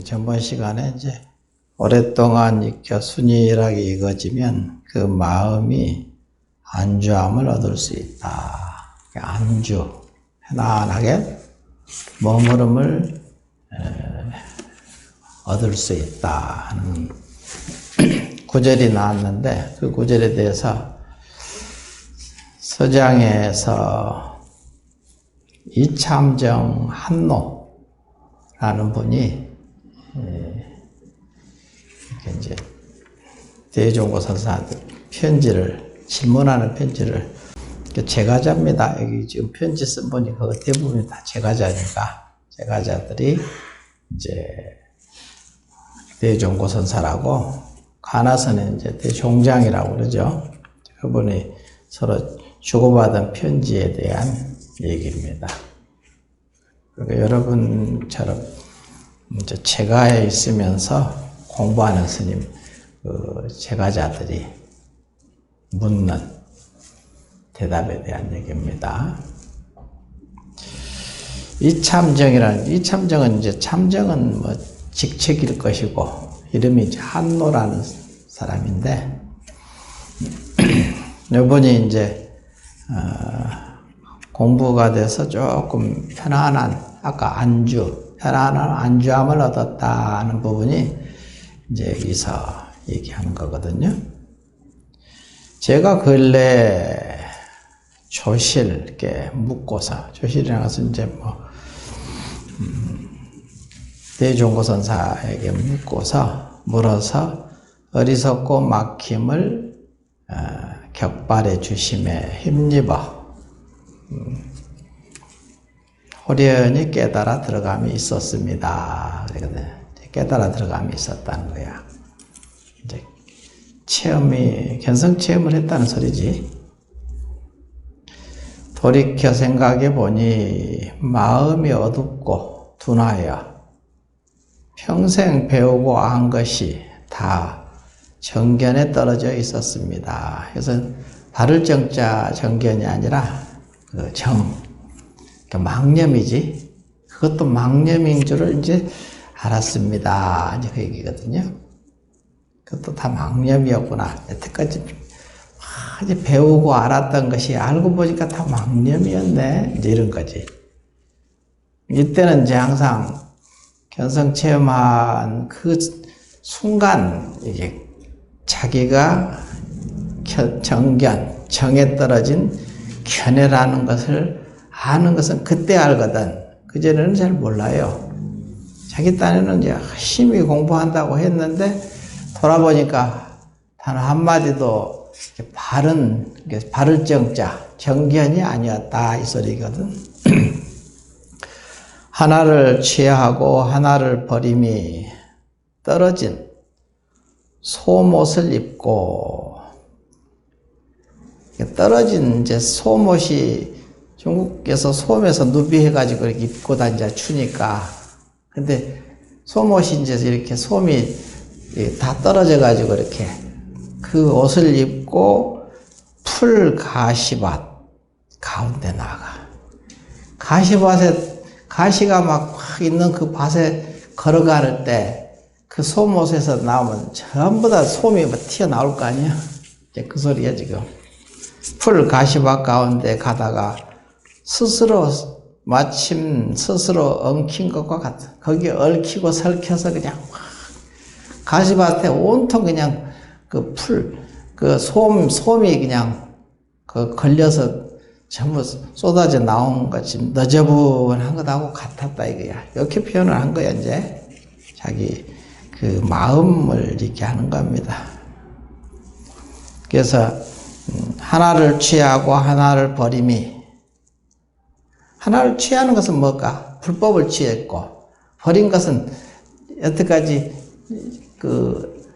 전번 시간에 이제 오랫동안 익혀 순이하게 익어지면 그 마음이 안주함을 얻을 수 있다. 안주, 편안하게 머무름을 얻을 수 있다 하는 구절이 나왔는데, 그 구절에 대해서 서장에서 이참정 한노라는 분이 이렇게 이제 대종고 선사한테 질문하는 편지를, 제가자입니다. 여기 지금 편지 쓴 분이 그거 대부분이 다 제가자니까, 제가자들이 이제 대종고 선사라고, 가나서는 이제 대종장이라고 그러죠. 그분이 서로 주고받은 편지에 대한 얘기입니다. 그러니까 여러분처럼 이제 제가에 있으면서 공부하는 스님, 제가자들이 묻는 대답에 대한 얘기입니다. 이참정은 이제 참정은 뭐 직책일 것이고, 이름이 이제 한노라는 사람인데, 이분이 이제 공부가 돼서 조금 편안한, 아까 편안한 안주함을 얻었다는 부분이 이제 여기서 얘기하는 거거든요. 제가 근래 조실 이렇게 묻고서, 조실이라는 것은 이제 대종고 선사에게 물어서 어리석고 막힘을 격발해 주심에 힘입어 호련히 깨달아 들어감이 있었습니다. 그러거든. 깨달아 들어감이 있었다는 거야. 이제 견성 체험을 했다는 소리지. 돌이켜 생각해 보니 마음이 어둡고 둔하여 평생 배우고 한 것이 다 정견에 떨어져 있었습니다. 그래서 바를 정자 정견이 아니라 그 망념이지. 그것도 망념인 줄을 이제 알았습니다. 이제 그 얘기거든요. 그것도 다 망념이었구나. 여태까지 이제 배우고 알았던 것이 알고 보니까 다 망념이었네. 이제 이런 거지. 이때는 이제 항상 견성 체험한 그 순간, 이게 자기가 정에 떨어진 견해라는 것을 아는 것은 그때 알거든. 그전에는 잘 몰라요. 자기 딴에는 이제 열심히 공부한다고 했는데, 돌아보니까 단 한마디도 바를 정자, 정견이 아니었다, 이 소리거든. 하나를 취하고 하나를 버림이 떨어진 소못을 입고, 떨어진 이제 소못이 중국에서 솜에서 누비해가지고 이렇게 입고 다니자 추니까, 근데 소못이 이제 이렇게 솜이 다 떨어져가지고 이렇게 그 옷을 입고 풀 가시밭 가운데 나가. 가시가 막 있는 그 밭에 걸어갈 때 그 솜옷에서 나오면 전부 다 솜이 튀어나올 거 아니야? 이제 그 소리야, 지금. 풀 가시밭 가운데 가다가 마침 스스로 엉킨 것과 같아. 거기에 얽히고 설켜서 그냥 가시밭에 온통 그냥 솜이 그냥 걸려서 전부 쏟아져 나온 것이 너저분한 것하고 같았다 이거야. 이렇게 표현을 한 거야, 이제. 자기 그 마음을 이렇게 하는 겁니다. 그래서 하나를 취하고 하나를 버림이, 하나를 취하는 것은 뭘까? 불법을 취했고, 버린 것은 여태까지 그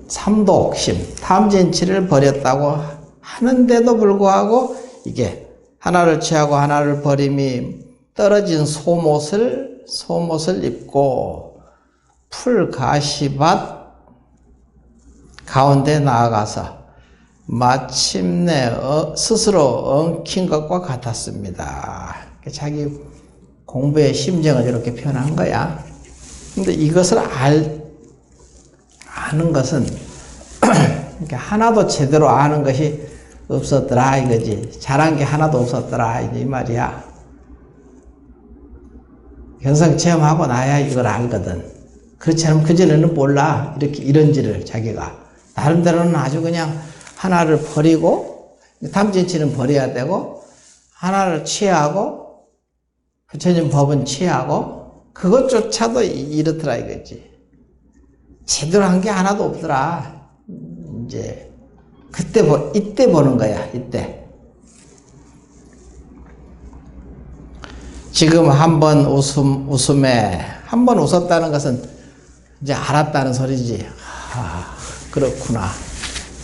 삼독심, 탐진치를 버렸다고 하는데도 불구하고, 이게 하나를 취하고 하나를 버림이 떨어진 소못을 입고 풀 가시밭 가운데 나아가서 마침내 스스로 엉킨 것과 같았습니다. 자기 공부의 심정을 이렇게 표현한 거야. 근데 이것을 아는 것은 하나도 제대로 아는 것이 없었더라 이거지. 잘한 게 하나도 없었더라 이 말이야. 견성 체험하고 나야 이걸 알거든. 그렇지 않으면 그전에는 몰라. 이렇게 이런지를 자기가. 나름대로는 아주 그냥 하나를 버리고, 탐진치는 버려야 되고, 하나를 취하고, 부처님 법은 취하고, 그것조차도 이렇더라 이거지. 제대로 한 게 하나도 없더라. 이제, 이때 보는 거야, 이때. 지금 한번 웃음에, 한 번 웃었다는 것은 이제 알았다는 소리지. 그렇구나.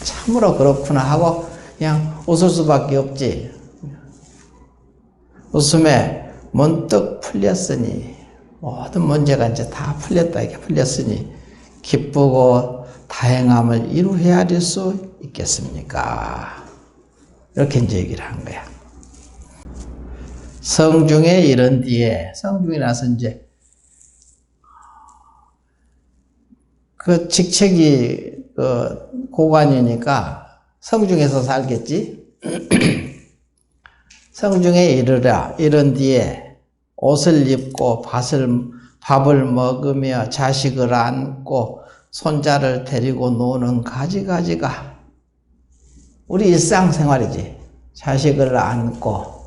참으로 그렇구나 하고 그냥 웃을 수밖에 없지. 웃음에 문득 풀렸으니, 모든 문제가 이제 다 풀렸다, 이렇게 풀렸으니, 기쁘고 다행함을 이루 헤아릴 수 있겠습니까? 이렇게 이제 얘기를 한 거야. 성중에 이른 뒤에, 성중에 나서 이제, 그 직책이 고관이니까 성중에서 살겠지? 성중에 이르라. 이른 뒤에 옷을 입고 밥을 먹으며 자식을 안고 손자를 데리고 노는 가지가지가 우리 일상생활이지. 자식을 안고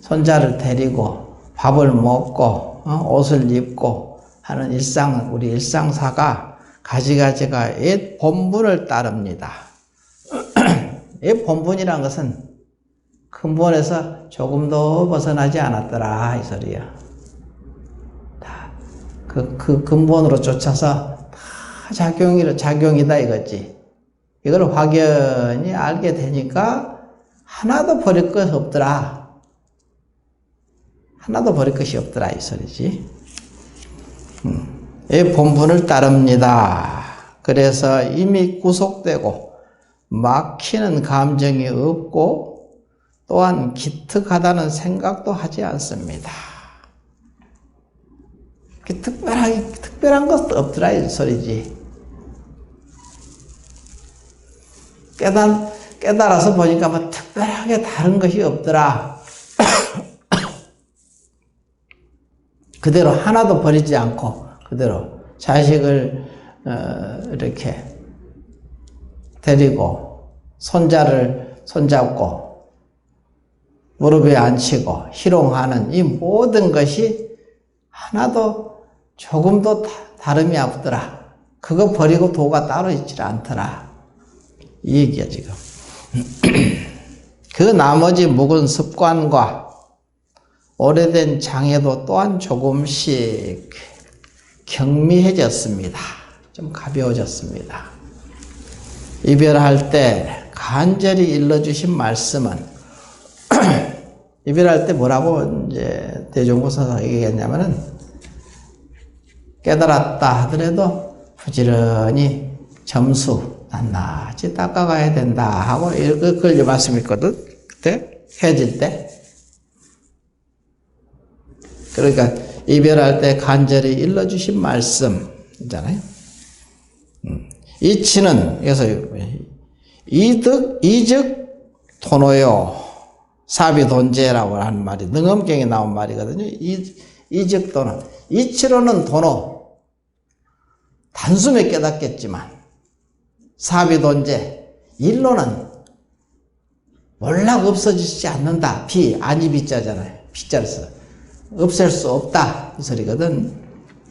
손자를 데리고 밥을 먹고 옷을 입고 하는 우리 일상사가 가지가지가 옛 본분을 따릅니다. 옛 본분이란 것은 근본에서 조금도 벗어나지 않았더라 이 소리야. 다 그 근본으로 쫓아서 다 작용이다 이거지. 이걸 확연히 알게 되니까 하나도 버릴 것 없더라. 하나도 버릴 것이 없더라 이 소리지. 이 본분을 따릅니다. 그래서 이미 구속되고 막히는 감정이 없고 또한 기특하다는 생각도 하지 않습니다. 특별한 것도 없더라 이 소리지. 깨달아서 보니까 뭐 특별하게 다른 것이 없더라. 그대로 하나도 버리지 않고 그대로 자식을 이렇게 데리고 손자를 손잡고 무릎에 앉히고 희롱하는 이 모든 것이 하나도 조금도 다름이 없더라. 그거 버리고 도가 따로 있지 않더라. 이 얘기야 지금. 그 나머지 묵은 습관과 오래된 장애도 또한 조금씩 경미해졌습니다. 좀 가벼워졌습니다. 이별할 때 간절히 일러주신 말씀은 이별할 때 뭐라고 이제 대종고선사가 얘기했냐면은 깨달았다 하더라도 부지런히 점수 낱낱이 닦아가야 된다 하고 그걸 말씀했거든. 그때 헤어질 때. 그러니까 이별할 때 간절히 일러주신 말씀이잖아요. 이치는 그래서 이즉 도노요 사비돈제라고 하는 말이 능엄경에 나온 말이거든요. 이즉 도노 이치로는 도노 단숨에 깨닫겠지만 사비돈제 일로는 몰락 없어지지 않는다. 아니 비자잖아요. 비자를 써. 없앨 수 없다 이 소리거든.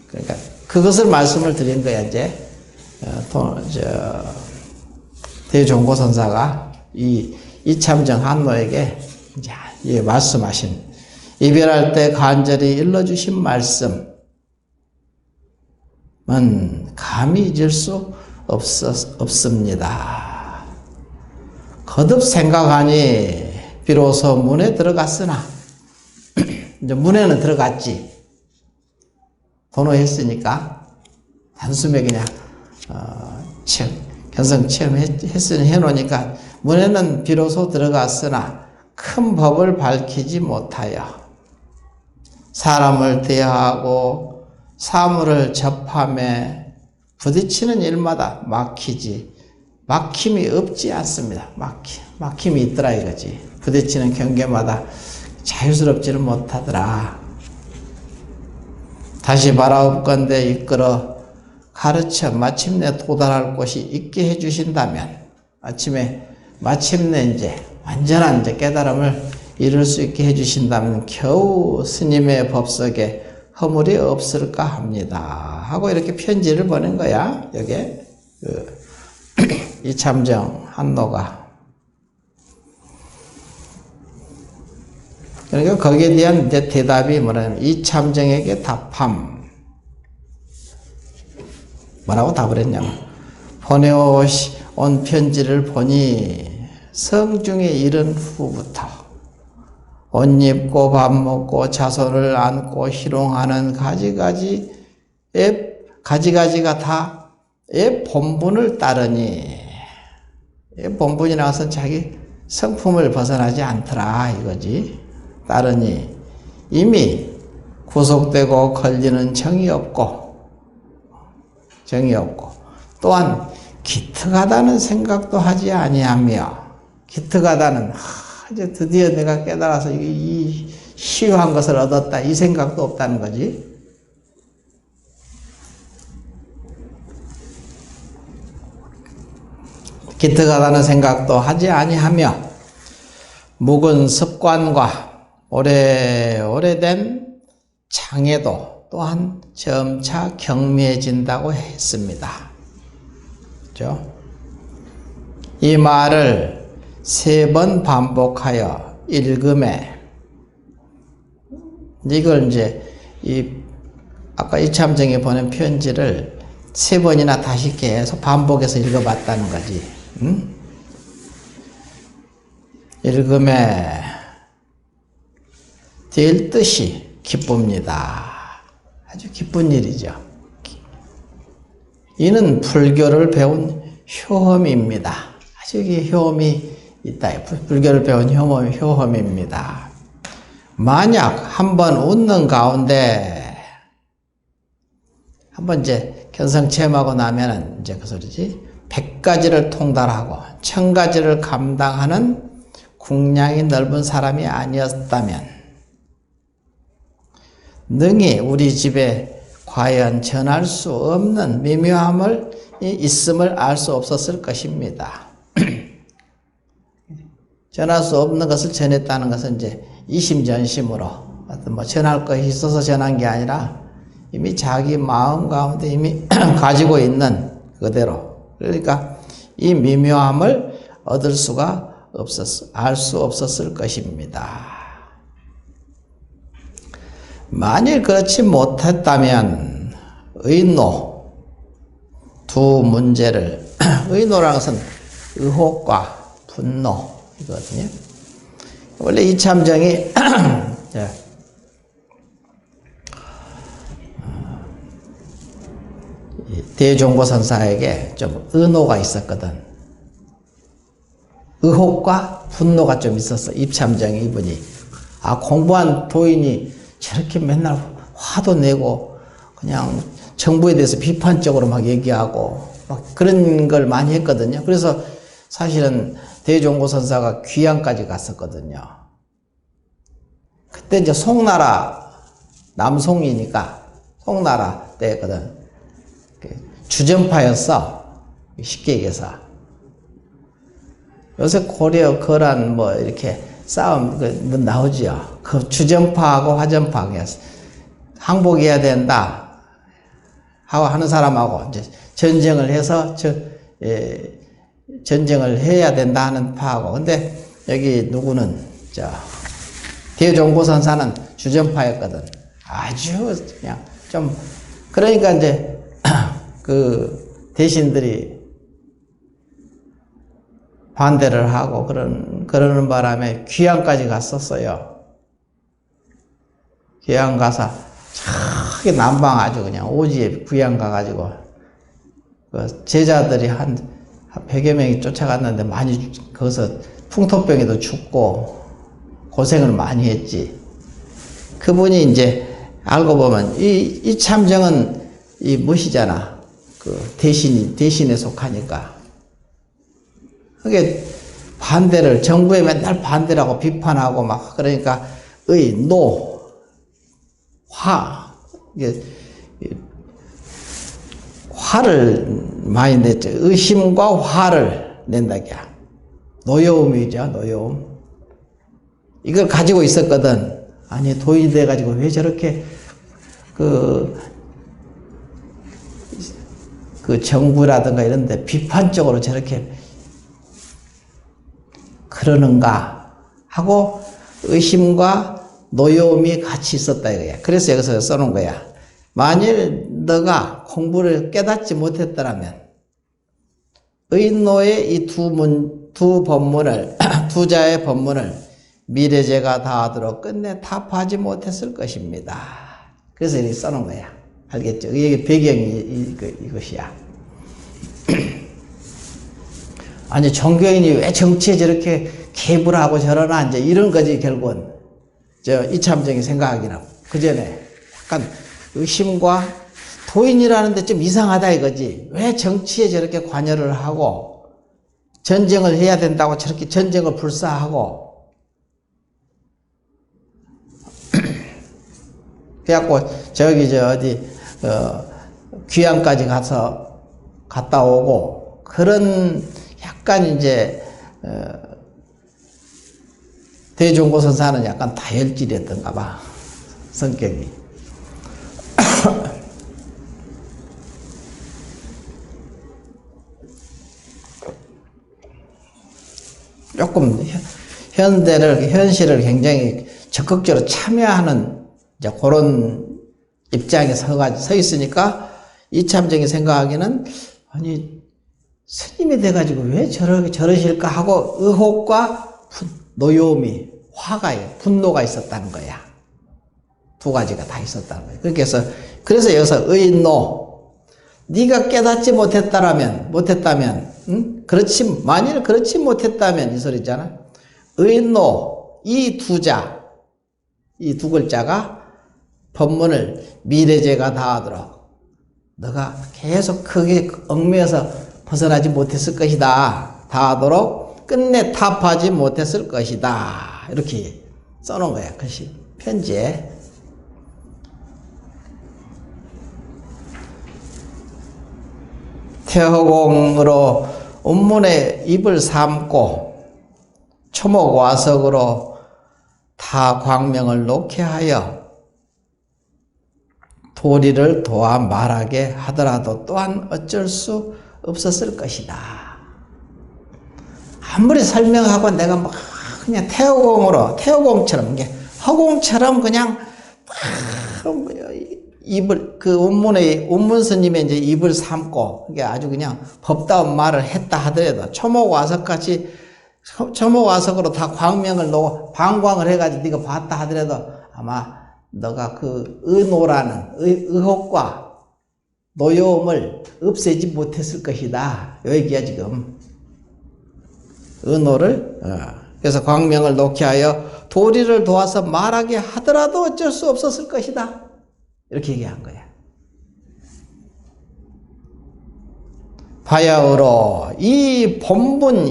그러니까 그것을 말씀을 드린 거야 이제 대종고선사가 이 이참정 한노에게 이제 말씀하신 이별할 때 간절히 일러주신 말씀은 감히 잊을 수 없습니다. 거듭 생각하니 비로소 문에 들어갔으나 이제 문에는 들어갔지. 도노했으니까 단숨에 그냥 견성 체험했으니 해놓으니까 문에는 비로소 들어갔으나 큰 법을 밝히지 못하여 사람을 대하고 사물을 접함에 부딪히는 일마다 막힘이 없지 않습니다. 막힘이 있더라 이거지. 부딪히는 경계마다 자유스럽지는 못하더라. 다시 바라옵건대 이끌어 가르쳐 마침내 도달할 곳이 있게 해주신다면, 마침내 이제 완전한 이제 깨달음을 이룰 수 있게 해주신다면 겨우 스님의 법석에 허물이 없을까 합니다. 하고 이렇게 편지를 보낸 거야. 여기에 이참정 한노가. 그러니까 거기에 대한 이제 대답이 뭐냐면 이참정에게 답함. 뭐라고 답을 했냐면, 보내온 편지를 보니 성중에 이른 후부터 옷 입고 밥 먹고 자손을 안고 희롱하는 가지가지가 다 본분을 따르니, 본분이라는 것은 자기 성품을 벗어나지 않더라 이거지. 따르니 이미 구속되고 걸리는 정이 없고 또한 기특하다는 생각도 하지 아니하며, 기특하다는 이제 드디어 내가 깨달아서 이 희유한 것을 얻었다 이 생각도 없다는 거지. 기특하다는 생각도 하지 아니하며 묵은 습관과 오래된 장애도 또한 점차 경미해진다고 했습니다. 그렇죠? 이 말을 3번 반복하여 읽음에, 이걸 이제 아까 이참정이 보낸 편지를 3번이나 다시 계속 반복해서 읽어봤다는 거지. 응? 읽음에 될 뜻이 기쁩니다. 아주 기쁜 일이죠. 이는 불교를 배운 효험입니다. 아주 이게 효험이 있다. 불교를 배운 효험입니다. 만약 한번 웃는 가운데, 한번 이제 견성체험하고 나면은 이제 그 소리지. 100가지를 통달하고 1000가지를 감당하는 궁량이 넓은 사람이 아니었다면 능히 우리 집에 과연 전할 수 없는 미묘함을 있음을 알 수 없었을 것입니다. 전할 수 없는 것을 전했다는 것은 이제 이심전심으로 어떤 전할 것이 있어서 전한 게 아니라 이미 자기 마음 가운데 이미 가지고 있는 그대로, 그러니까 이 미묘함을 얻을 수가 알 수 없었을 것입니다. 만일 그렇지 못했다면 의노 두 문제를, 의노라는 것은 의혹과 분노이거든요. 원래 이참정이 대종고선사에게 좀 의노가 있었거든. 의혹과 분노가 좀 있었어. 이참정이 이분이 공부한 도인이 저렇게 맨날 화도 내고 그냥 정부에 대해서 비판적으로 막 얘기하고 막 그런 걸 많이 했거든요. 그래서 사실은 대종고선사가 귀양까지 갔었거든요. 그때 이제 송나라, 남송이니까 송나라 때거든. 주전파였어. 쉽게 얘기해서. 요새 고려, 거란 뭐 이렇게 싸움 나오지요. 그 주전파하고 화전파, 항복해야 된다 하고 하는 사람하고 이제 전쟁을 해서 전쟁을 해야 된다 하는 파하고. 근데 여기 누구는 대종고선사는 주전파였거든. 아주 그냥 좀, 그러니까 이제 그 대신들이 반대를 하고 그러는 바람에 귀양까지 갔었어요. 귀양 가서 저기 남방 아주 그냥 오지에 귀양 가가지고 그 제자들이 한 100여 명이 쫓아갔는데 많이 거기서 풍토병에도 죽고 고생을 많이 했지. 그분이 이제 알고 보면 이 참정은 이 무엇이잖아. 그 대신에 속하니까. 그게 반대를 정부에 맨날 반대라고 비판하고 막 그러니까 화 이게 화를 많이 냈죠. 의심과 화를 낸다기야. 노여움이죠, 노여움. 이걸 가지고 있었거든. 아니 도인이 돼가지고 왜 저렇게 그 정부라든가 이런데 비판적으로 저렇게 그러는가 하고 의심과 노여움이 같이 있었다 이거야. 그래서 여기서 써놓은 거야. 만일 너가 공부를 깨닫지 못했더라면 의노의 이 두 법문을 두 자의 법문을 미래제가 다하도록 끝내 타파하지 못했을 것입니다. 그래서 이렇게 써놓은 거야. 알겠죠? 이게 배경이 이것이야. 아니 종교인이 왜 정치에 저렇게 개입을 하고 저러나 이제 이런 거지. 결국은 이참정이 생각하기는 그 전에 약간 의심과 도인이라는데 좀 이상하다 이거지. 왜 정치에 저렇게 관여를 하고 전쟁을 해야 된다고 저렇게 전쟁을 불사하고 그래갖고 저기 어디 귀양까지 갔다 오고 그런 약간 이제 대종고선사는 약간 다혈질이었던가 봐. 성격이. 조금 현실을 굉장히 적극적으로 참여하는 이제 그런 입장에 서 있으니까 이참정이 생각하기는 아니 스님이 돼가지고 왜 저러실까 하고 의혹과 노여움이 분노가 있었다는 거야. 두 가지가 다 있었다는 거야. 그래서 여기서 의노 네가 깨닫지 못했다면 만일 그렇지 못했다면 이 소리잖아. 의노 이 두 글자가 법문을 미래제가 다하도록 너가 계속 크게 얽매여서 벗어나지 못했을 것이다. 다하도록 끝내 타파하지 못했을 것이다. 이렇게 써놓은 거야. 글씨 편지에. 태허공으로 운문에 입을 삼고 초목와석으로 타 광명을 놓게 하여 도리를 도와 말하게 하더라도 또한 어쩔 수 없었을 것이다. 아무리 설명하고 내가 막 그냥 태허공처럼 허공처럼 그냥 입을 운문 스님의 이제 입을 삼고 이게 아주 그냥 법다운 말을 했다 하더라도 초목와석으로 다 광명을 놓고 방광을 해가지고 네가 봤다 하더라도 아마 너가 그 의노라는 의혹과 노여움을 없애지 못했을 것이다. 요 얘기야 지금. 의노를 그래서 광명을 놓게 하여 도리를 도와서 말하게 하더라도 어쩔 수 없었을 것이다. 이렇게 얘기한 거야. 바야흐로 이 본분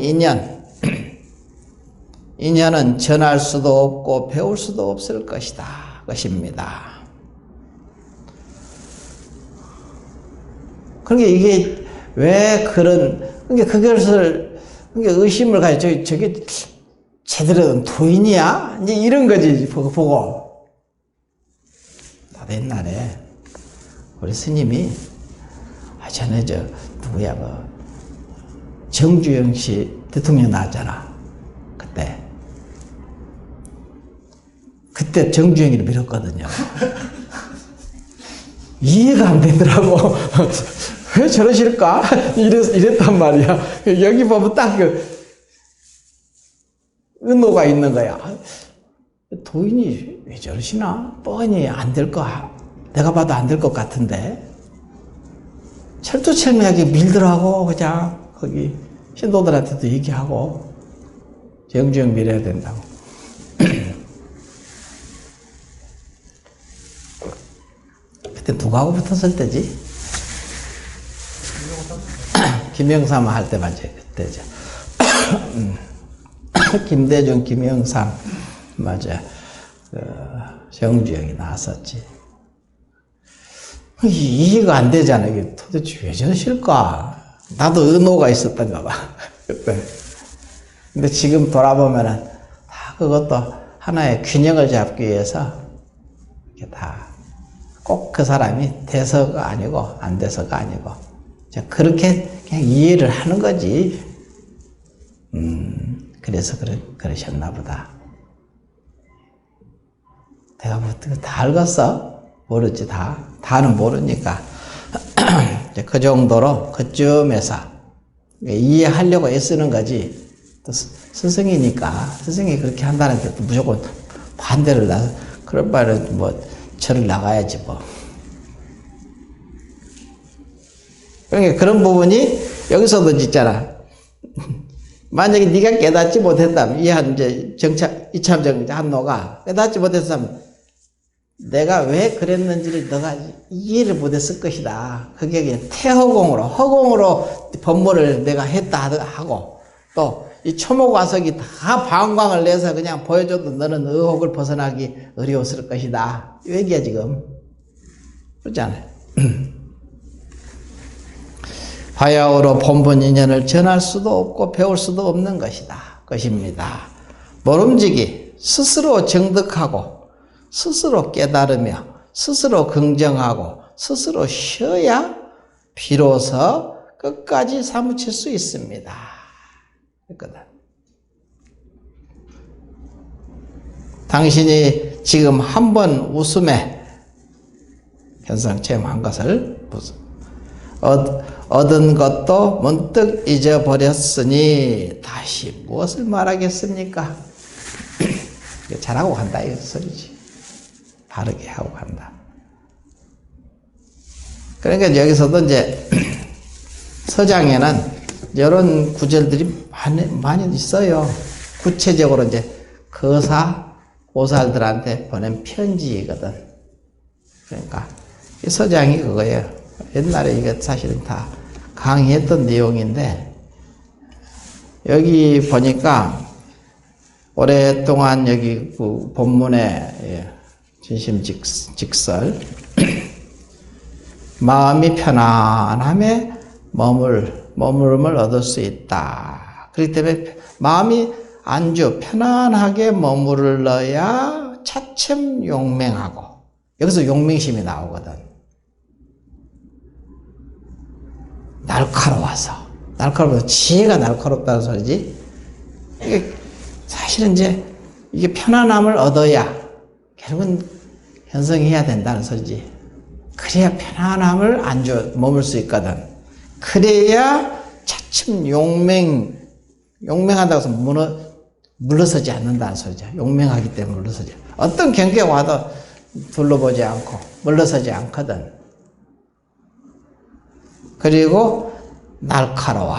인연은 전할 수도 없고 배울 수도 없을 것입니다. 그러니까 이게 왜 그것을 의심을 가지고 저게 제대로 된 도인이야? 이제 이런 거지 보고. 나도 옛날에 우리 스님이 전에 누구야 정주영 씨 대통령 나왔잖아. 그때 정주영이를 밀었거든요. 이해가 안 되더라고. 왜 저러실까? 이랬단 말이야. 여기 보면 딱 의노가 있는 거야. 도인이 왜 저러시나? 뻔히 안 될 거, 내가 봐도 안 될 것 같은데. 철두철미하게 밀더라고, 그냥. 거기, 신도들한테도 얘기하고. 정주영 밀어야 된다고. 그때 누구하고 붙었을 때지? 김영삼 할 때 맞아요. 그때죠. 김대중, 김영삼 맞아. 정주영이 나왔었지. 이해가 안 되잖아. 이게 도대체 왜 저러실까? 나도 의노가 있었던가 봐. 그때. 근데 지금 돌아보면은 다 그것도 하나의 균형을 잡기 위해서 이렇게 다 꼭 그 사람이 돼서가 아니고 안 돼서가 아니고 그렇게 그냥 이해를 하는 거지. 그래서 그러셨나 보다. 내가 뭐 다 알겠어? 모르지 다는 모르니까 그 정도로 그쯤에서 이해하려고 애쓰는 거지. 또 스승이니까 스승이 그렇게 한다는데 또 무조건 반대를 그럴 바에는 뭐 절을 나가야지 뭐. 그러니까 그런 부분이 여기서도 있잖아. 만약에 네가 깨닫지 못했다면 이제 이참정 한노가 깨닫지 못했다면 내가 왜 그랬는지를 너가 이해를 못했을 것이다. 그게 그냥 허공으로 법문을 내가 했다 하고 또 이 초목화석이 다 방광을 내서 그냥 보여줘도 너는 의혹을 벗어나기 어려웠을 것이다. 이 얘기야 지금. 그렇잖아요. 바야흐로 본분 인연을 전할 수도 없고 배울 수도 없는 것입니다. 모름지기 스스로 정득하고 스스로 깨달으며 스스로 긍정하고 스스로 쉬어야 비로소 끝까지 사무칠 수 있습니다. 그랬거든. 당신이 지금 한 번 웃음에 현상 체험한 것을 얻은 것도 문득 잊어버렸으니 다시 무엇을 말하겠습니까? 잘하고 간다 이 소리지. 바르게 하고 간다. 그러니까 여기서도 이제 서장에는 이런 구절들이 많이 있어요. 구체적으로 이제 거사 오살들한테 보낸 편지거든. 그러니까 이 서장이 그거예요. 옛날에 이게 사실은 다 강의했던 내용인데 여기 보니까 오랫동안 여기 그 본문에 진심직설 마음이 편안함에 머무름을 얻을 수 있다. 그렇기 때문에 마음이 편안하게 머무르러야 차츰 용맹하고 여기서 용맹심이 나오거든. 날카로워서 지혜가 날카롭다는 소리지. 이게 사실은 이제 이게 편안함을 얻어야 결국은 현성해야 된다는 소리지. 그래야 편안함을 머물 수 있거든. 그래야 차츰 용맹하다고 해서 물러서지 않는다는 소리죠. 용맹하기 때문에 물러서지. 어떤 경계가 와도 둘러보지 않고 물러서지 않거든. 그리고 날카로워.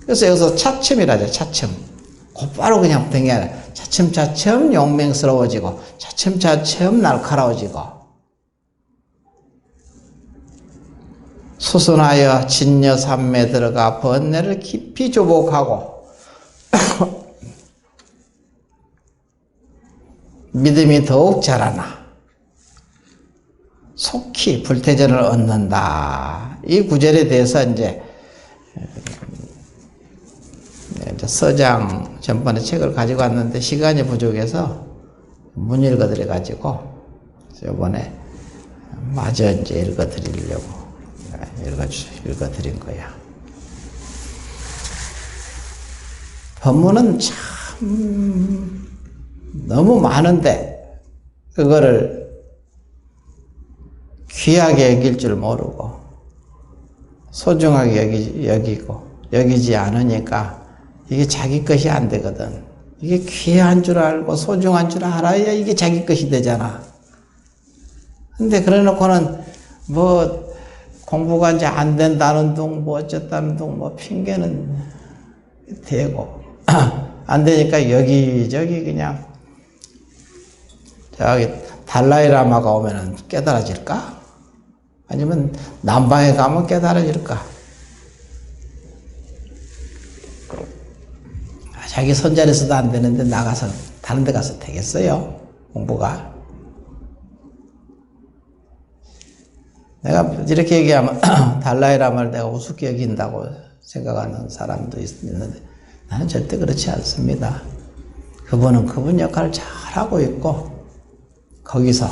그래서 여기서 차츰이라죠. 차츰. 곧바로 그냥 등이 아니라 차츰차츰 용맹스러워지고 차츰차츰 날카로워지고 수순하여 진여삼매에 들어가 번뇌를 깊이 조복하고 믿음이 더욱 자라나 속히 불태전을 얻는다. 이 구절에 대해서 이제 서장 전번에 책을 가지고 왔는데 시간이 부족해서 못 읽어드려 가지고 이번에 마저 이제 읽어드리려고 읽어드린 거야. 법문은 참 너무 많은데 그거를 귀하게 여길 줄 모르고 소중하게 여기지 않으니까 이게 자기 것이 안 되거든. 이게 귀한 줄 알고 소중한 줄 알아야 이게 자기 것이 되잖아. 근데 그래 놓고는 뭐 공부가 이제 안 된다는 둥, 뭐 어쨌다는 둥, 뭐 핑계는 대고 안 되니까 여기저기 그냥 저기 달라이라마가 오면은 깨달아질까? 아니면 남방에 가면 깨달아질까? 자기 손자리에서도 안 되는데 나가서 다른 데 가서 되겠어요? 공부가? 내가 이렇게 얘기하면 달라이라마를 내가 우습게 여긴다고 생각하는 사람도 있는데 나는 절대 그렇지 않습니다. 그분은 그분 역할을 잘하고 있고 거기서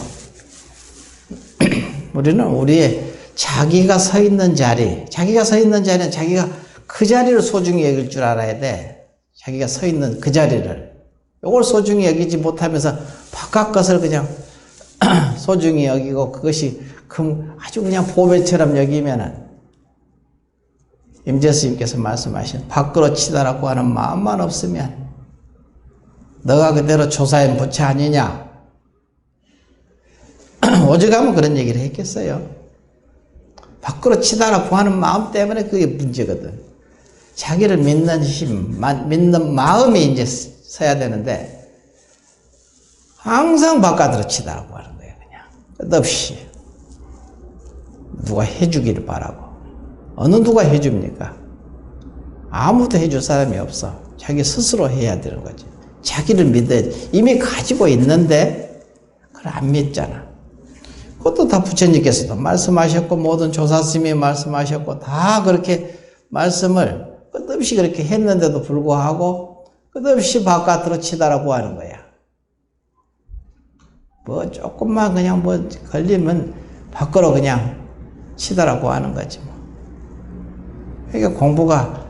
우리는 우리의 자기가 서 있는 자리는 자기가 그 자리를 소중히 여길 줄 알아야 돼. 자기가 서 있는 그 자리를. 이걸 소중히 여기지 못하면서 바깥 것을 그냥 소중히 여기고 그것이 아주 그냥 보배처럼 여기면은 임재스님께서 말씀하신 밖으로 치달라고 하는 마음만 없으면 너가 그대로 조사인 부처 아니냐? 오죽하면 그런 얘기를 했겠어요. 밖으로 치달라고 하는 마음 때문에 그게 문제거든. 자기를 믿는 힘, 믿는 마음이 이제 서야 되는데 항상 바깥으로 치달라고 하는 거예요. 그냥 끝없이 누가 해주기를 바라고. 어느 누가 해줍니까? 아무도 해줄 사람이 없어. 자기 스스로 해야 되는 거지. 자기를 믿어야지. 이미 가지고 있는데 그걸 안 믿잖아. 그것도 다 부처님께서도 말씀하셨고 모든 조사스님이 말씀하셨고 다 그렇게 말씀을 끝없이 그렇게 했는데도 불구하고 끝없이 바깥으로 치달라고 하는 거야. 뭐 조금만 그냥 뭐 걸리면 밖으로 그냥 치달라고 하는 거지 뭐. 그러니까 공부가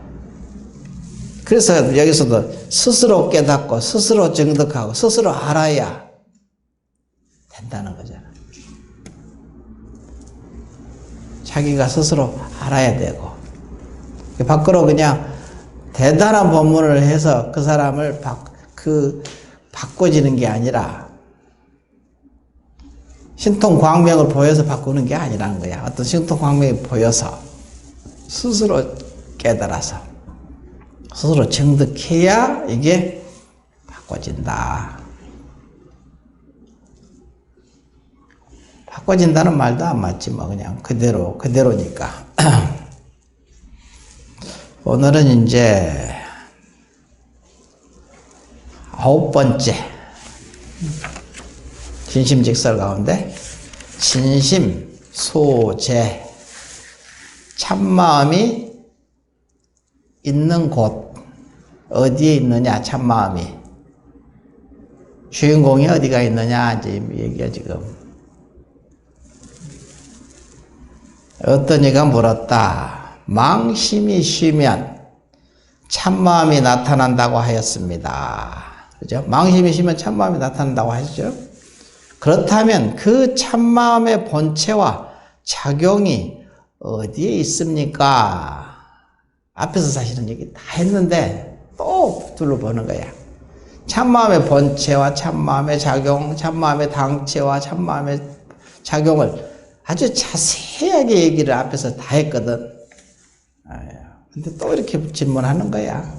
그래서 여기서도 스스로 깨닫고 스스로 정득하고 스스로 알아야 된다는 거잖아. 자기가 스스로 알아야 되고 밖으로 그냥 대단한 법문을 해서 그 사람을 바꿔지는 게 아니라 신통광명을 보여서 바꾸는 게 아니라는 거야. 어떤 신통광명이 보여서 스스로 깨달아서 스스로 정득해야 이게 바꿔진다. 바꿔진다는 말도 안 맞지 뭐 그냥 그대로니까. 오늘은 이제 9번째 진심직설 가운데 진심 소재 참마음이 있는 곳 어디에 있느냐 참마음이 주인공이 어디가 있느냐 이제 얘기가 지금 어떤 이가 물었다. 망심이 쉬면 참마음이 나타난다고 하였습니다. 그죠? 망심이 쉬면 참마음이 나타난다고 하시죠? 그렇다면 그 참마음의 본체와 작용이 어디에 있습니까? 앞에서 사실은 얘기 다 했는데 또 둘러보는 거야. 참마음의 본체와 참마음의 작용, 참마음의 당체와 참마음의 작용을 아주 자세하게 얘기를 앞에서 다 했거든. 근데 또 이렇게 질문하는 거야.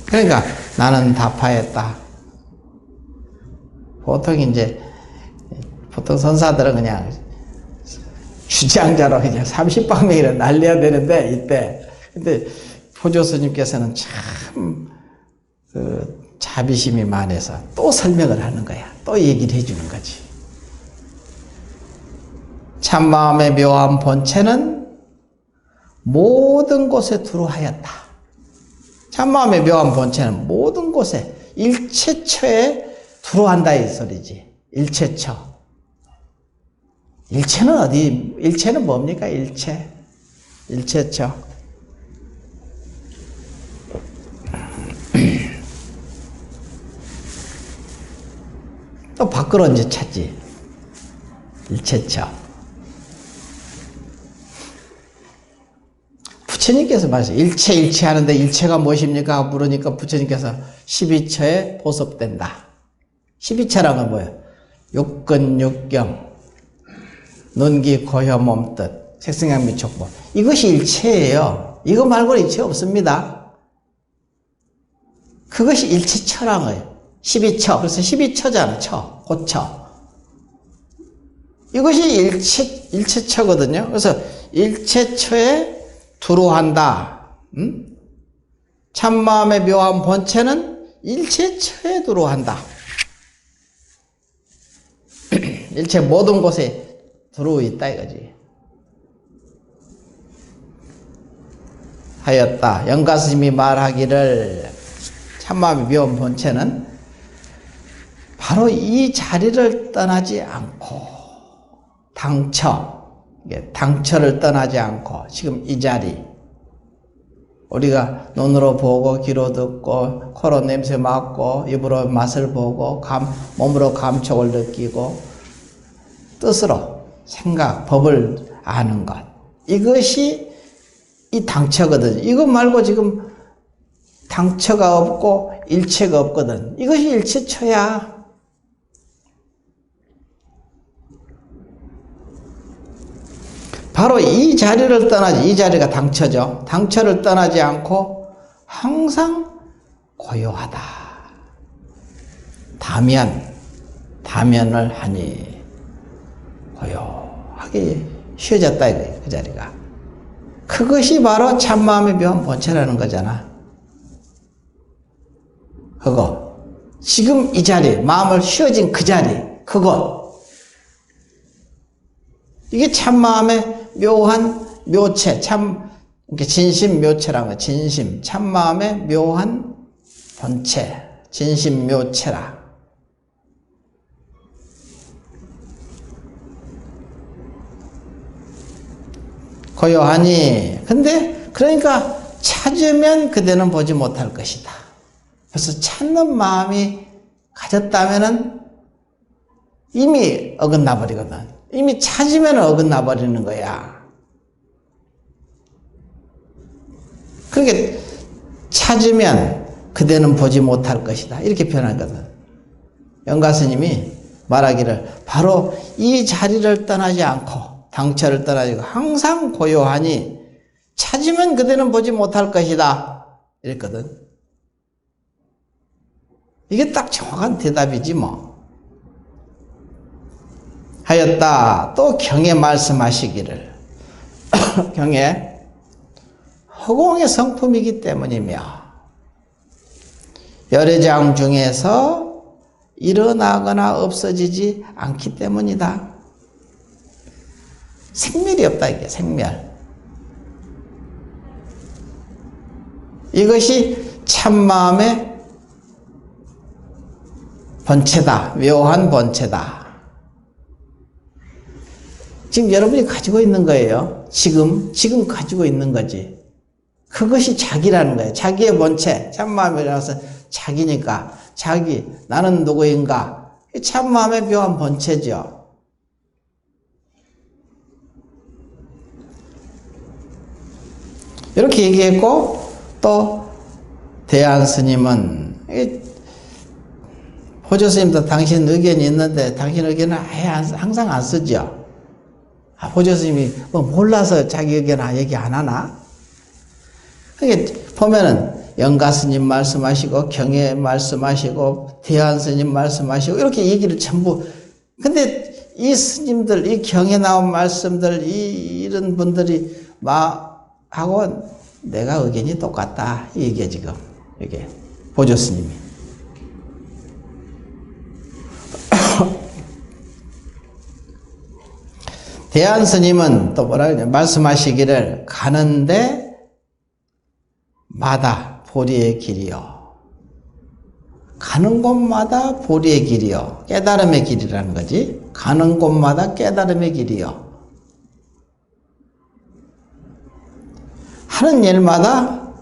그러니까 나는 답하였다. 보통 선사들은 그냥 주장자로 그냥 30방명이라 날려야 되는데 이때 근데 포조 스님께서는 참 자비심이 많아서 또 설명을 하는 거야. 또 얘기를 해주는 거지. 참마음의 묘한 본체는 모든 곳에 두루하였다. 참마음의 묘한 본체는 모든 곳에 일체처에 두루한다 이 소리지. 일체처. 일체는 어디? 일체는 뭡니까? 일체처. 또 밖으로 이제 찾지. 일체처. 부처님께서 말씀, 일체 하는데 일체가 무엇입니까? 물으니까 부처님께서 12처에 보섭된다. 12처란 건 뭐예요? 육근, 육경, 눈기, 고혀, 몸뜻, 색성향, 미촉보. 이것이 일체예요. 이거 말고는 일체 없습니다. 그것이 일체처란 거예요. 12처. 그래서 12처잖아. 처. 고처. 이것이 일체처거든요. 그래서 일체처에 두루한다. 참마음의 묘한 본체는 일체처에 두루한다. 일체 모든 곳에 두루 있다 이거지. 하였다. 영가스님이 말하기를 참마음의 묘한 본체는 바로 이 자리를 떠나지 않고 당처를 떠나지 않고 지금 이 자리 우리가 눈으로 보고 귀로 듣고 코로 냄새 맡고 입으로 맛을 보고 몸으로 감촉을 느끼고 뜻으로 생각, 법을 아는 것 이것이 이 당처거든. 이것 말고 지금 당처가 없고 일체가 없거든. 이것이 일체처야. 바로 이 자리를 떠나지, 이 자리가 당처죠. 당처를 떠나지 않고 항상 고요하다. 다면을 하니 고요하게 쉬어졌다 이거예요. 그 자리가. 그것이 바로 참마음의 묘한 본체라는 거잖아. 그거. 지금 이 자리, 마음을 쉬어진 그 자리, 그것. 이게 참마음의 묘한 묘체, 진심 묘체라는 거야. 진심, 참마음의 묘한 본체, 진심 묘체라. 고요하니, 근데, 그러니까 찾으면 그대는 보지 못할 것이다. 그래서 찾는 마음이 가졌다면은 이미 어긋나 버리거든. 이미 찾으면 어긋나 버리는 거야. 그러니까 찾으면 그대는 보지 못할 것이다. 이렇게 표현하거든. 영가스님이 말하기를 바로 이 자리를 떠나지 않고 당처를 떠나지 않고 항상 고요하니 찾으면 그대는 보지 못할 것이다. 이랬거든. 이게 딱 정확한 대답이지 뭐. 하였다. 또 경에 말씀하시기를 경에 허공의 성품이기 때문이며 열애장 중에서 일어나거나 없어지지 않기 때문이다. 생멸이 없다 이게 생멸. 이것이 참마음의 본체다. 묘한 본체다. 지금 여러분이 가지고 있는 거예요. 지금 가지고 있는 거지. 그것이 자기라는 거예요. 자기의 본체, 참마음이라서 자기니까 자기, 나는 누구인가? 참마음의 묘한 본체죠. 이렇게 얘기했고 또 대안 스님은 호조 스님도 당신 의견이 있는데 당신 의견은 아예 항상 안 쓰죠. 호조 스님이 뭐 몰라서 자기 의견 얘기 안 하나? 그게 보면은 영가 스님 말씀하시고 경에 말씀하시고 대안 스님 말씀하시고 이렇게 얘기를 전부. 근데 이 스님들 이 경에 나온 말씀들 이런 분들이 하고 내가 의견이 똑같다 이 얘기야 지금 이게 호조 스님이. 대안 스님은 또 뭐라 그러냐 말씀하시기를 가는데 마다 보리의 길이요. 가는 곳마다 보리의 길이요. 깨달음의 길이라는 거지. 가는 곳마다 깨달음의 길이요. 하는 일마다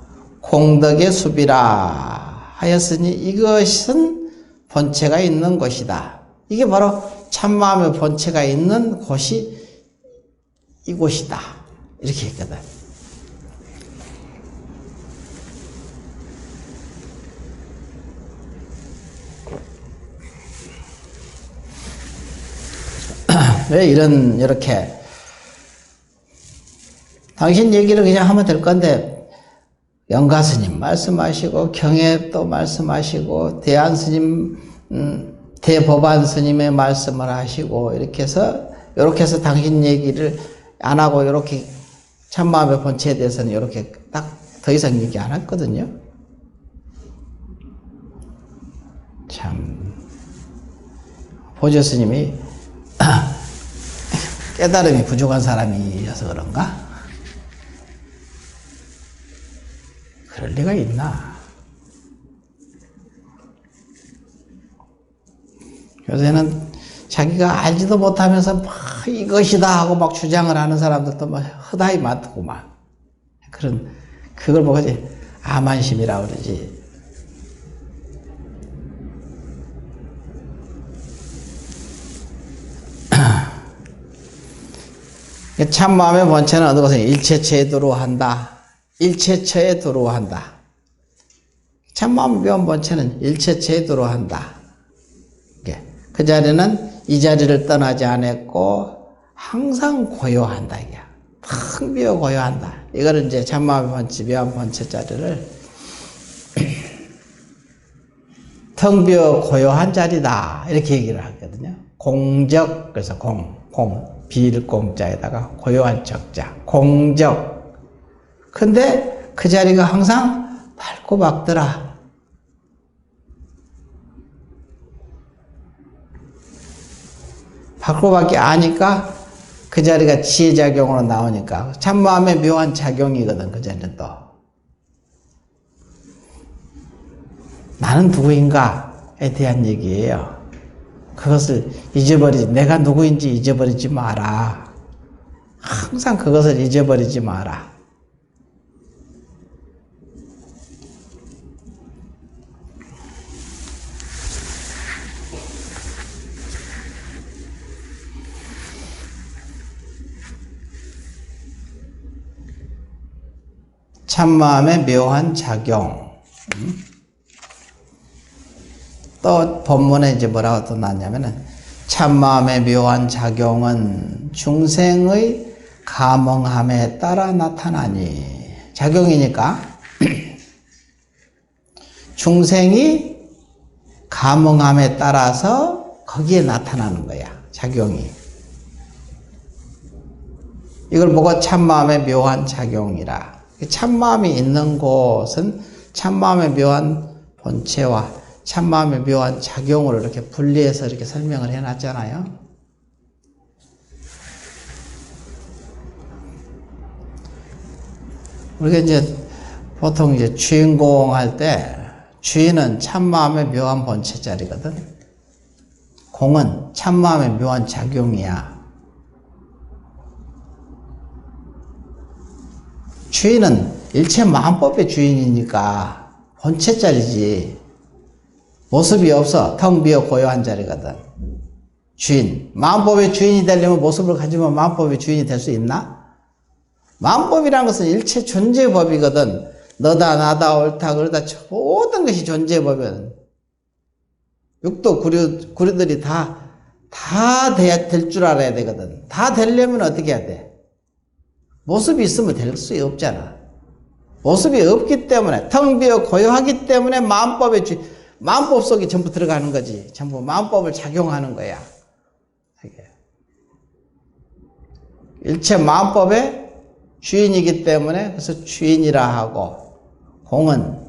공덕의 숲이라 하였으니 이것은 본체가 있는 곳이다. 이게 바로 참마음의 본체가 있는 곳이 이곳이다. 이렇게 했거든. 왜 이렇게 당신 얘기를 그냥 하면 될 건데 영가스님 말씀하시고 경혜또 말씀하시고 대안스님 대법안스님의 말씀을 하시고 이렇게 해서 당신 얘기를 안 하고 이렇게 참마음의 본체에 대해서는 이렇게 딱 더 이상 얘기 안 했거든요. 참 보조스님이 깨달음이 부족한 사람이어서 그런가? 그럴 리가 있나? 요새는 자기가 알지도 못하면서 막 이것이다 하고 막 주장을 하는 사람들도 막 허다히 많더구만. 그걸 뭐지? 아만심이라고 그러지. 참마음의 본체는 어느 것은 일체처에 두루한다. 일체처에 두루한다. 참마음의 묘한 본체는 일체처에 두루한다. 그 자리는 이 자리를 떠나지 않았고 항상 고요한다. 이게 텅 비어 고요한다. 이거를 이제 참마음의 본체, 묘한 본체 자리를 텅 비어 고요한 자리다. 이렇게 얘기를 하거든요. 공적, 그래서 빌공자에다가 고요한 적자, 공적. 근데 그 자리가 항상 밝고 밝더라. 밝고 밝게 아니까 그 자리가 지혜작용으로 나오니까 참마음의 묘한 작용이거든. 그 자리는 또 나는 누구인가에 대한 얘기예요. 그것을 잊어버리지, 내가 누구인지 잊어버리지 마라. 항상 그것을 잊어버리지 마라. 참마음의 묘한 작용. 또 본문에 이제 뭐라고 또 나왔냐면은 참마음의 묘한 작용은 중생의 감응함에 따라 나타나니. 작용이니까 중생이 감응함에 따라서 거기에 나타나는 거야. 작용이. 이걸 보고 참마음의 묘한 작용이라. 참마음이 있는 곳은 참마음의 묘한 본체와 참마음의 묘한 작용으로 이렇게 분리해서 이렇게 설명을 해놨잖아요. 우리가 이제 보통 이제 주인공 할 때 주인은 참마음의 묘한 본체 자리거든. 공은 참마음의 묘한 작용이야. 주인은 일체 마음법의 주인이니까 본체 자리지. 모습이 없어. 텅 비어 고요한 자리거든. 주인. 마음법의 주인이 되려면 모습을 가지면 마음법의 주인이 될 수 있나? 마음법이라는 것은 일체 존재의 법이거든. 너다, 나다, 옳다, 그러다 모든 것이 존재의 법이거든. 육도 구류들이 다 될 줄 알아야 되거든. 다 되려면 어떻게 해야 돼? 모습이 있으면 될 수 없잖아. 모습이 없기 때문에, 텅 비어 고요하기 때문에 마음법 속에 전부 들어가는 거지. 전부 마음법을 작용하는 거야. 일체 마음법의 주인이기 때문에 그래서 주인이라 하고, 공은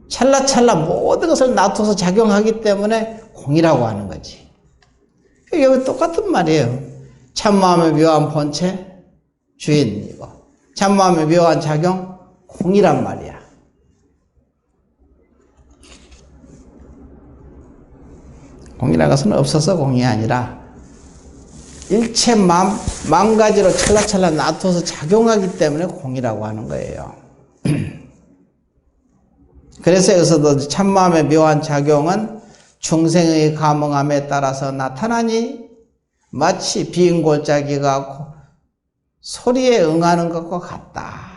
찰나찰나 모든 것을 놔둬서 작용하기 때문에 공이라고 하는 거지. 여기 똑같은 말이에요. 참마음의 묘한 본체 주인이고 참마음의 묘한 작용 공이란 말이야. 공이라는 것은 없어서 공이 아니라 일체 마음가지로 찰나찰나 놔둬서 작용하기 때문에 공이라고 하는 거예요. 그래서 여기서도 참마음의 묘한 작용은 중생의 감응함에 따라서 나타나니 마치 빈 골짜기가 소리에 응하는 것과 같다.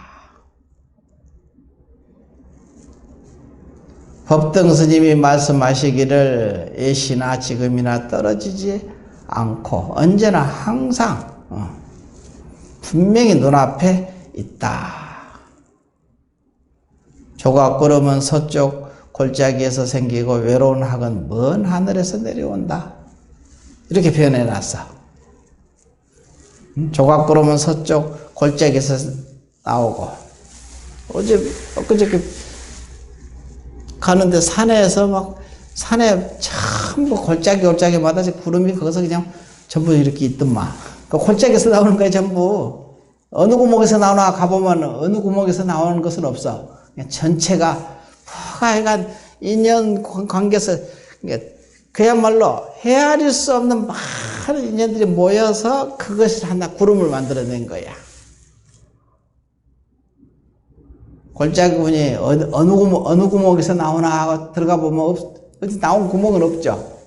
법등 스님이 말씀하시기를 예시나 지금이나 떨어지지 않고 언제나 항상 분명히 눈앞에 있다. 조각구름은 서쪽 골짜기에서 생기고 외로운 학은 먼 하늘에서 내려온다. 이렇게 표현해 놨어. 조각구름은 서쪽 골짜기에서 나오고, 엊그저께 가는데 산에서 막, 산에 전부 골짜기마다 구름이 거기서 그냥 전부 이렇게 있더만. 그 골짜기에서 나오는 거야, 전부. 어느 구멍에서 나오나 가보면 어느 구멍에서 나오는 것은 없어. 그냥 전체가, 하여간 인연 관계에서, 그야말로 헤아릴 수 없는 많은 인연들이 모여서 그것이 하나 구름을 만들어낸 거야. 골짜기군이 어느 구멍에서 나오나 하고 들어가 보면 어디 나온 구멍은 없죠.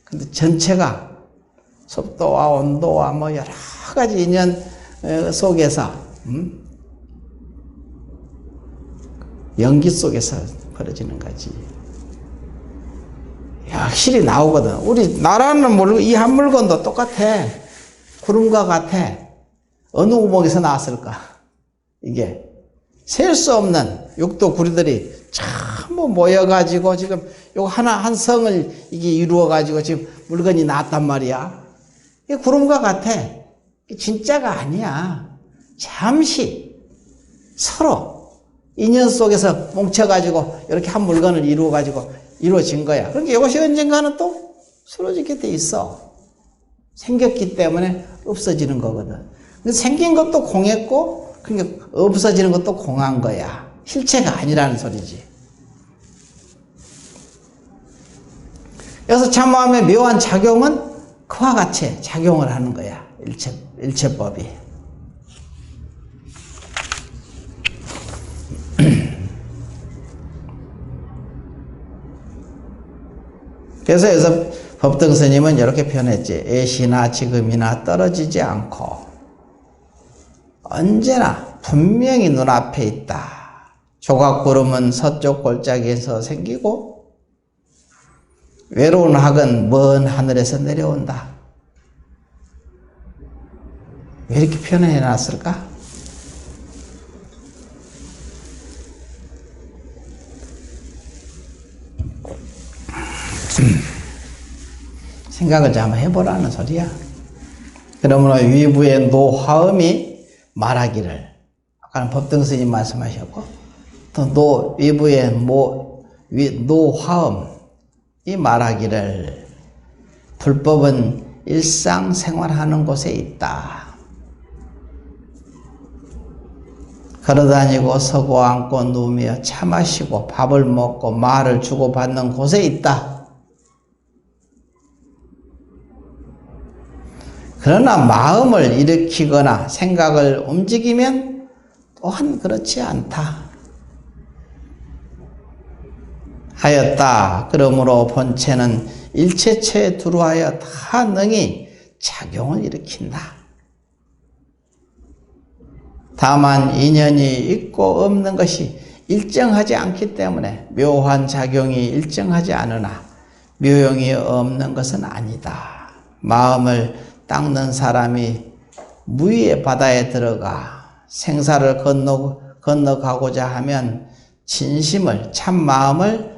근데 전체가 습도와 온도와 뭐 여러 가지 인연 속에서, 연기 속에서 벌어지는 거지. 확실히 나오거든. 우리 나라는 모르고 이 한 물건도 똑같아. 구름과 같아. 어느 구멍에서 나왔을까? 이게 셀 수 없는 육도 구리들이 전부 모여가지고 지금 요 한 성을 이게 이루어가지고 지금 물건이 나왔단 말이야. 이게 구름과 같아. 진짜가 아니야. 잠시 서로 인연 속에서 뭉쳐가지고 이렇게 한 물건을 이루어진 거야. 그러니까 이것이 언젠가는 또 쓰러지게 돼 있어. 생겼기 때문에 없어지는 거거든. 근데 생긴 것도 공했고, 그러니까 없어지는 것도 공한 거야. 실체가 아니라는 소리지. 그래서 참마음의 묘한 작용은 그와 같이 작용을 하는 거야. 일체법이. 그래서 여기서 법등 스님은 이렇게 표현했지. 애시나 지금이나 떨어지지 않고 언제나 분명히 눈앞에 있다. 조각구름은 서쪽 골짜기에서 생기고 외로운 학은 먼 하늘에서 내려온다. 왜 이렇게 표현해 놨을까? 생각을 좀 한번 해보라는 소리야. 그러므로 위부의 노화음이 말하기를, 아까는 법등스님 말씀하셨고, 또 위부의 노화음이 말하기를 불법은 일상생활하는 곳에 있다. 걸어다니고 서고 앉고 누우며 차 마시고 밥을 먹고 말을 주고받는 곳에 있다. 그러나 마음을 일으키거나 생각을 움직이면 또한 그렇지 않다. 하였다. 그러므로 본체는 일체체에 두루하여 다 능히 작용을 일으킨다. 다만 인연이 있고 없는 것이 일정하지 않기 때문에 묘한 작용이 일정하지 않으나 묘용이 없는 것은 아니다. 마음을 닦는 사람이 무의의 바다에 들어가 생사를 건너가고자 하면 진심을, 참마음을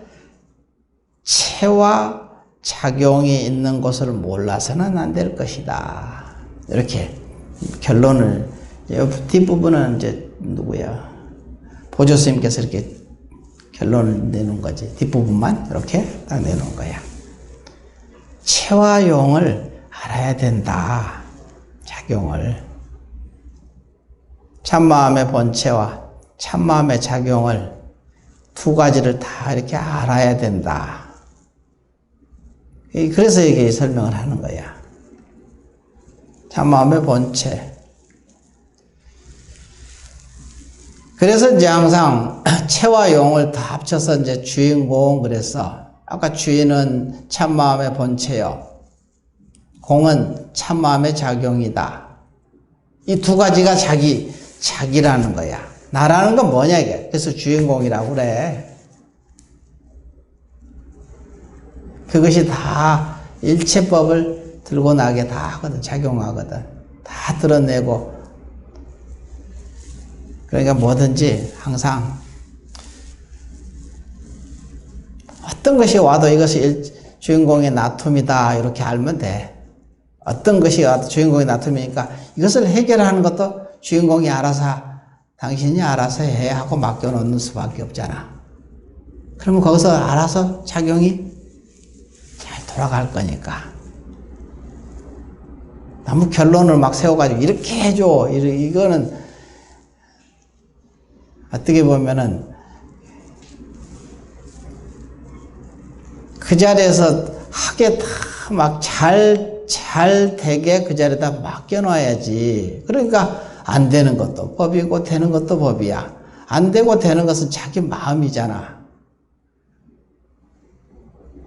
체와 작용이 있는 것을 몰라서는 안 될 것이다. 이렇게 결론을, 뒷부분은 이제 누구야? 보조스님께서 이렇게 결론을 내놓은 거지. 뒷부분만 이렇게 딱 내놓은 거야. 체와 용을 알아야 된다. 작용을. 참마음의 본체와 참마음의 작용을 두 가지를 다 이렇게 알아야 된다. 그래서 이게 설명을 하는 거야. 참마음의 본체. 그래서 이제 항상 체와 용을 다 합쳐서 이제 주인공 그래서, 아까 주인은 참마음의 본체요. 공은 참마음의 작용이다. 이 두 가지가 자기라는 거야. 나라는 건 뭐냐 이게. 그래서 주인공이라고 그래. 그것이 다 일체법을 들고 나게 다 하거든. 작용하거든. 다 드러내고. 그러니까 뭐든지 항상 어떤 것이 와도 이것이 주인공의 나툼이다 이렇게 알면 돼. 어떤 것이 와도 주인공의 나툼이니까 이것을 해결하는 것도 주인공이 알아서 당신이 알아서 해 하고 맡겨놓는 수밖에 없잖아. 그러면 거기서 알아서 작용이 잘 돌아갈 거니까. 너무 결론을 막 세워가지고 이렇게 해줘. 이거는 어떻게 보면은 그 자리에서 하게 다 막 잘 되게 그 자리에다 맡겨놔야지. 그러니까 안 되는 것도 법이고 되는 것도 법이야. 안 되고 되는 것은 자기 마음이잖아.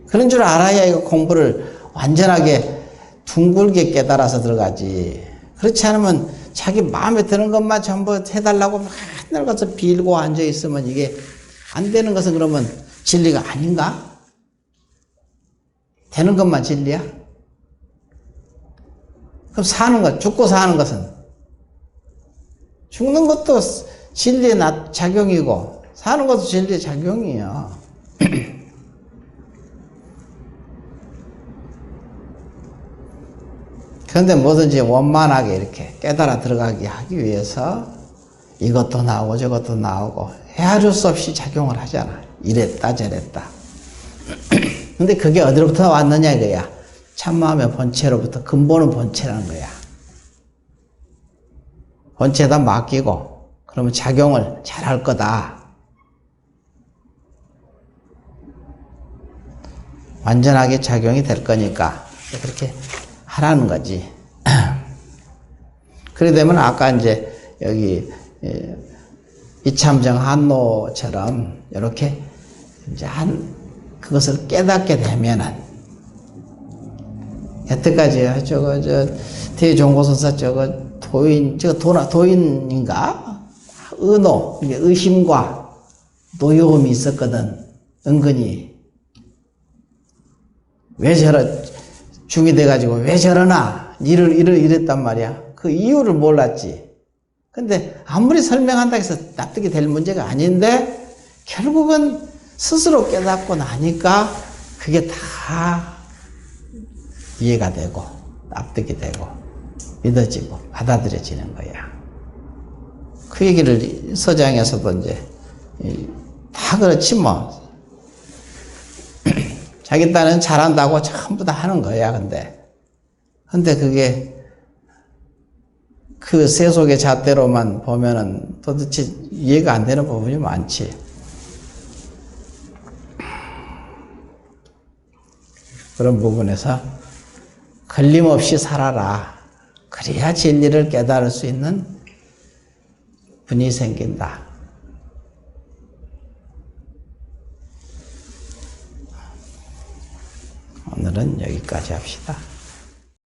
그런 줄 알아야 이거 공부를 완전하게 둥글게 깨달아서 들어가지. 그렇지 않으면 자기 마음에 드는 것만 전부 해달라고 맨날 가서 빌고 앉아있으면 이게 안 되는 것은 그러면 진리가 아닌가? 되는 것만 진리야? 그럼 사는 것, 죽고 사는 것은? 죽는 것도 진리의 작용이고 사는 것도 진리의 작용이에요. 그런데 뭐든지 원만하게 이렇게 깨달아 들어가게 하기 위해서 이것도 나오고 저것도 나오고 헤아릴 수 없이 작용을 하잖아. 이랬다 저랬다. 근데 그게 어디로부터 왔느냐 이거야. 참마음의 본체로부터. 근본은 본체라는 거야. 본체에다 맡기고 그러면 작용을 잘할 거다. 완전하게 작용이 될 거니까 그렇게 하라는 거지. 그래 되면 아까 이제 여기 이참정 한노처럼 이렇게 이제 그것을 깨닫게 되면은 여태까지 대종고선사 도인인가? 의노, 의심과 노여움이 있었거든. 은근히. 왜 중이 돼가지고 왜 저러나? 이랬단 말이야. 그 이유를 몰랐지. 근데 아무리 설명한다 해서 납득이 될 문제가 아닌데 결국은 스스로 깨닫고 나니까 그게 다 이해가 되고 납득이 되고 믿어지고 받아들여지는 거야. 그 얘기를 서장에서도 이제 다 그렇지 뭐. 자기 딴은 잘한다고 전부 다 하는 거야. 근데 그게 그 세속의 잣대로만 보면은 도대체 이해가 안 되는 부분이 많지. 그런 부분에서 걸림없이 살아라. 그래야 진리를 깨달을 수 있는 분이 생긴다. 오늘은 여기까지 합시다.